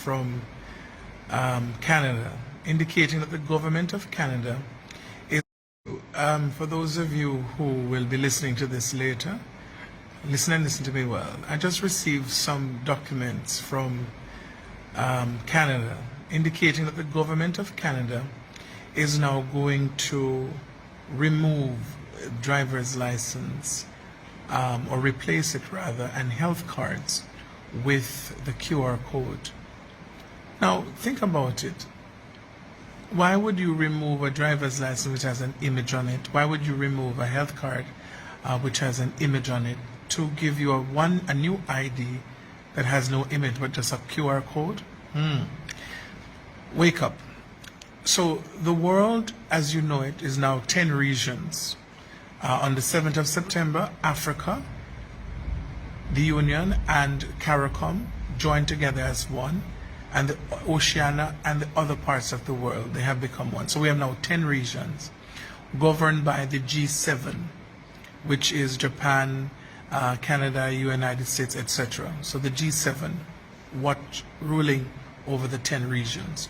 from Canada, indicating that the government of Canada is, for those of you who will be listening to this later, listen to me well. I just received some documents from Canada indicating that the government of Canada is now going to remove driver's license or replace it rather, and health cards with the QR code. Now think about it. Why would you remove a driver's license which has an image on it? Why would you remove a health card which has an image on it to give you a new ID that has no image but just a QR code? Wake up. So the world as you know it is now 10 regions. On the 7th of September, Africa, the Union and CARICOM joined together as one, and the Oceania and the other parts of the world, they have become one. So we have now 10 regions governed by the G7, which is Japan, Canada, United States, etc. So the G7, ruling over the 10 regions.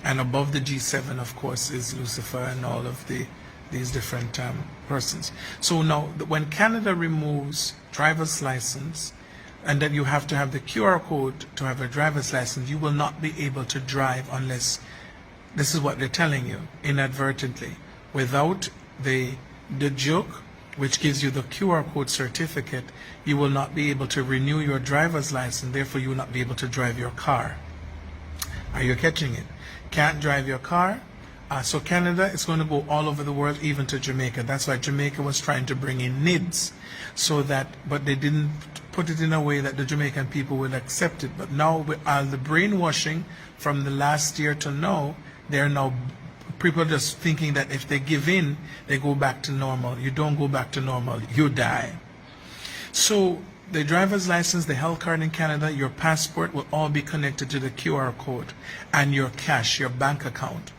And above the G7, of course, is Lucifer and all of these different persons. So now, when Canada removes driver's license, and then you have to have the QR code to have a driver's license, you will not be able to drive unless, this is what they're telling you, inadvertently, without the joke, which gives you the QR code certificate, you will not be able to renew your driver's license, therefore you will not be able to drive your car. Are you catching it? Can't drive your car. So Canada is going to go all over the world, even to Jamaica. That's why Jamaica was trying to bring in NIDS, but they didn't put it in a way that the Jamaican people would accept it. But now with all the brainwashing from the last year to now, people are just thinking that if they give in, they go back to normal. You don't go back to normal, you die. So the driver's license, the health card in Canada, your passport will all be connected to the QR code, and your cash, your bank account.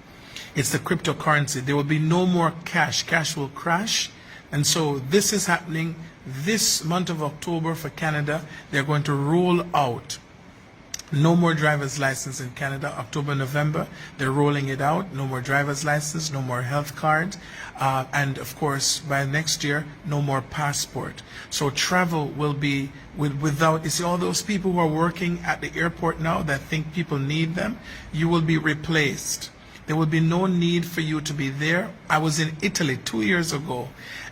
It's the cryptocurrency. There will be no more cash. Cash will crash. And so this is happening this month of October for Canada. They're going to roll out no more driver's license in Canada. October, November, they're rolling it out. No more driver's license, no more health card. And of course, by next year, no more passport. So travel will be without, you see all those people who are working at the airport now that think people need them, you will be replaced. There will be no need for you to be there. I was in Italy 2 years ago,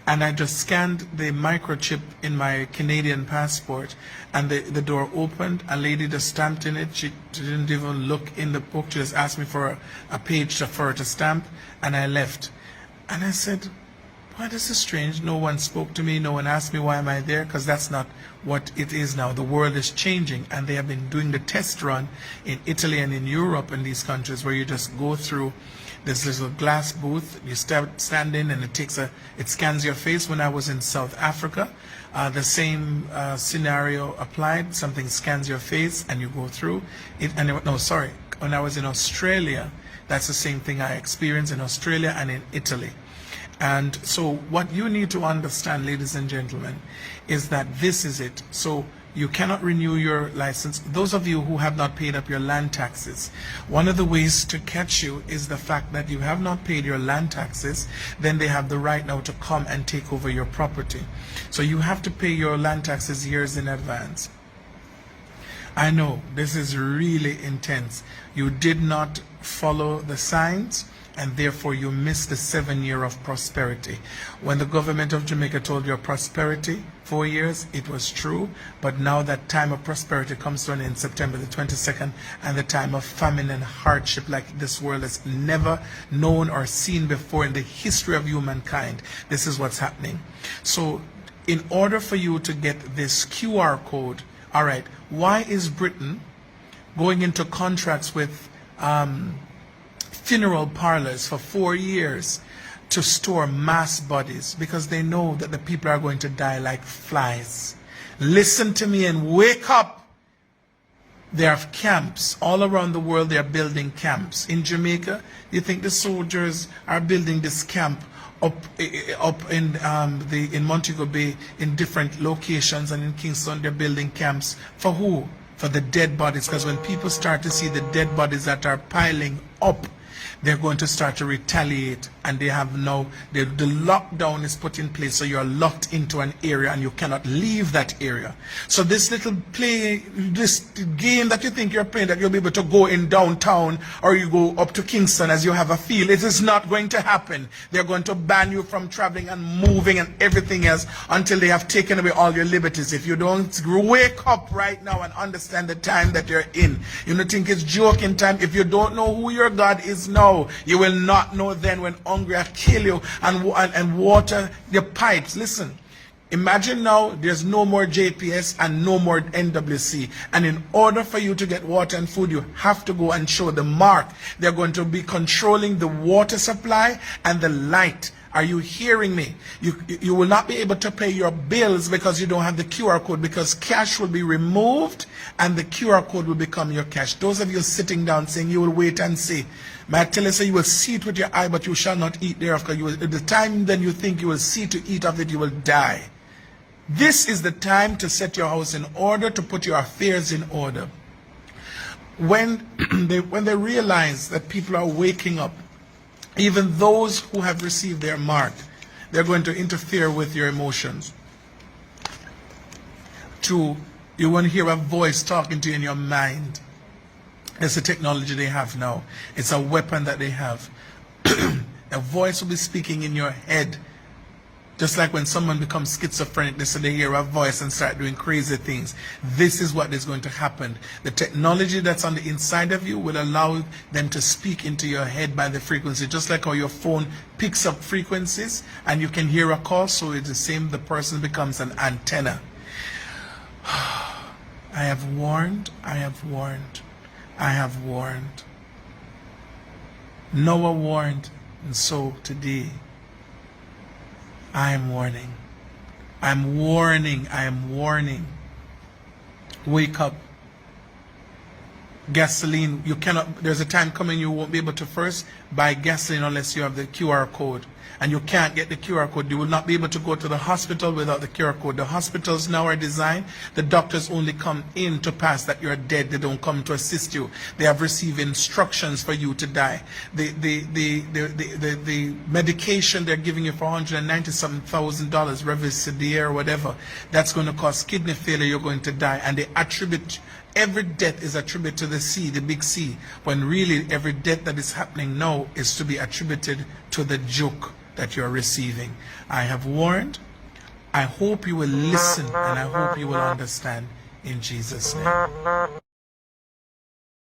and I just scanned the microchip in my Canadian passport, and the door opened. A lady just stamped in it. She didn't even look in the book. She just asked me for a page for her to stamp, and I left. And I said, why, this is strange. No one spoke to me. No one asked me why am I there, because that's not what it is now. The world is changing, and they have been doing the test run in Italy and in Europe and these countries where you just go through this little glass booth. You stand in, and it scans your face. When I was in South Africa, the same scenario applied. Something scans your face, and you go through it. When I was in Australia, that's the same thing I experienced in Australia and in Italy. And so what you need to understand, ladies and gentlemen, is that this is it. So you cannot renew your license. Those of you who have not paid up your land taxes, one of the ways to catch you is the fact that you have not paid your land taxes. Then they have the right now to come and take over your property. So you have to pay your land taxes years in advance. I know this is really intense. You did not follow the signs, and therefore you missed the 7 year of prosperity. When the government of Jamaica told you prosperity, 4 years, it was true, but now that time of prosperity comes to an end, September the 22nd, and the time of famine and hardship like this world has never known or seen before in the history of humankind. This is what's happening. So in order for you to get this QR code, all right, why is Britain going into contracts with funeral parlors for 4 years to store mass bodies? Because they know that the people are going to die like flies. Listen to me and wake up. There are camps all around the world. They are building camps. In Jamaica, you think the soldiers are building this camp up in Montego Bay in different locations, and in Kingston they're building camps for who? for the dead bodies, because when people start to see the dead bodies that are piling up, they're going to start to retaliate, and they have now, the lockdown is put in place, so you're locked into an area and you cannot leave that area. So this little this game that you think you're playing, that you'll be able to go in downtown or you go up to Kingston as you have a feel, it is not going to happen. They're going to ban you from traveling and moving and everything else until they have taken away all your liberties. If you don't wake up right now and understand the time that you're in, you don't think it's joking time. If you don't know who your God is now, you will not know then when hunger will kill you and water your pipes. Listen, imagine now there's no more JPS and no more NWC, and in order for you to get water and food, you have to go and show the mark. They're going to be controlling the water supply and the light. Are you hearing me? You will not be able to pay your bills because you don't have the QR code, because cash will be removed and the QR code will become your cash. Those of you sitting down saying you will wait and see, may I tell you, say you will see it with your eye, but you shall not eat thereof, because at the time then you think you will see to eat of it, you will die. This is the time to set your house in order, to put your affairs in order. When they realize that people are waking up, even those who have received their mark, they're going to interfere with your emotions. You want to hear a voice talking to you in your mind. It's the technology they have now. It's a weapon that they have. A voice will be speaking in your head. Just like when someone becomes schizophrenic, they hear a voice and start doing crazy things. This is what is going to happen. The technology that's on the inside of you will allow them to speak into your head by the frequency. Just like how your phone picks up frequencies and you can hear a call, so it's the same, the person becomes an antenna. I have warned, I have warned, I have warned. Noah warned, and so today, I am warning. I'm warning. I am warning. Wake up. Gasoline, you cannot, there's a time coming you won't be able to first buy gasoline unless you have the QR code. And you can't get the QR code. You will not be able to go to the hospital without the QR code. The hospitals now are designed, the doctors only come in to pass that you're dead. They don't come to assist you. They have received instructions for you to die. The medication they're giving you for $197,000, Revicedar or whatever, that's going to cause kidney failure. You're going to die. And they attribute, every death is attributed to the C, the big C, when really every death that is happening now is to be attributed to the joke that you're receiving. I have warned. I hope you will listen, and I hope you will understand in Jesus' name.